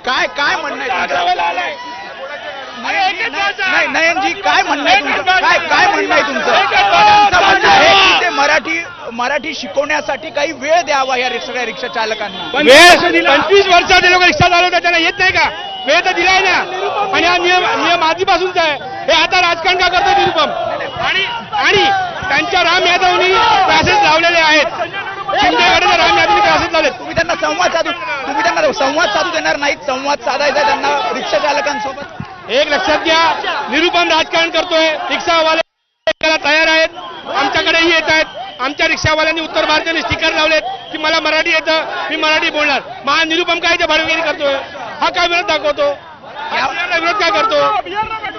काय काय म्हणणं आहे नयनजी, काय म्हणणं आहे तुमचं? काय म्हणणं आहे तुमचं? त्यांचं म्हणणं आहे की ते मराठी शिकवण्यासाठी काही वेळ द्यावा या सगळ्या रिक्षा चालकांना. वेळ 25 वर्षात ते लोक रिक्षा चालवतात, त्यांना येत नाही का? वेळ तर दिलाय ना. आणि हा नियम आधीपासूनच आहे. हे आता राजकारण का करतो निरुपम? आणि त्यांच्या राम यादवनी क्लासेस लावलेले आहेत. शिंदेगडचे राम यादवनी क्लासेस लावले. तुम्ही त्यांना संवाद साधू देणार नाहीत? संवाद साधायचा त्यांना रिक्षा चालकांसोबत. एक लक्षात घ्या, निरुपम राजकारण करतोय. रिक्षावाले ऐकायला तयार आहेत, आमच्याकडेही येत आहेत. आमच्या रिक्षावाल्यांनी उत्तर भारतीय स्टिकर लावलेत की मला मराठी येतं, मी मराठी बोलणार. महा निरुपम काय ते भाडवेगिरी करतोय? हा काय विरोध दाखवतो? विरोध काय करतो?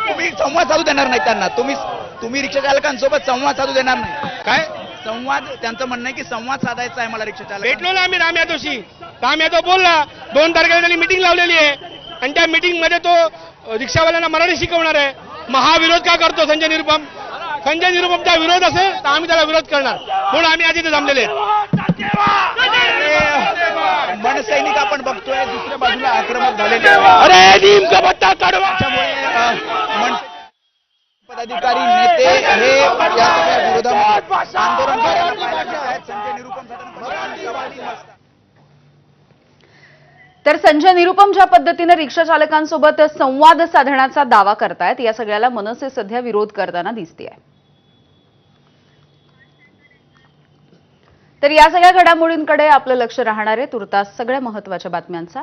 तुम्ही संवाद साधू देणार नाही त्यांना? तुम्ही रिक्षा चालकांसोबत संवाद साधू देणार नाही काय? संवाद, त्यांचं म्हणणं आहे की संवाद साधायचा आहे मला रिक्षा चालक. भेटलो ना आम्ही राम यादवशी. राम यादव बोलला 2 तारखेला त्यांनी मीटिंग लावलेली आहे आणि त्या मीटिंग मध्ये तो रिक्षावाल्यांना मराठी शिकवणार आहे. महाविरोध का करतो संजय निरुपम? संजय निरुपमचा विरोध असेल तर आम्ही त्याला विरोध करणार, म्हणून आम्ही आज इथे जमलेले आहेत. मनसैनिक आपण बघतोय दुसऱ्या बाजूला आक्रमक झालेले. अरे नेमका बट्टा काढवा. पदाधिकारी नेते हे या सगळ्या विरोधात आंदोलन करत. संजय निरुपम तर संजय निरुपम ज्या पद्धतीने रिक्षा चालकांसोबत संवाद साधण्याचा दावा करतायत, या सगळ्याला मनसे सध्या विरोध करताना दिसतेय. तर या सगळ्या घडामोडींकडे आपलं लक्ष राहणार आहे. तुर्तास सगळ्या महत्त्वाच्या बातम्यांचा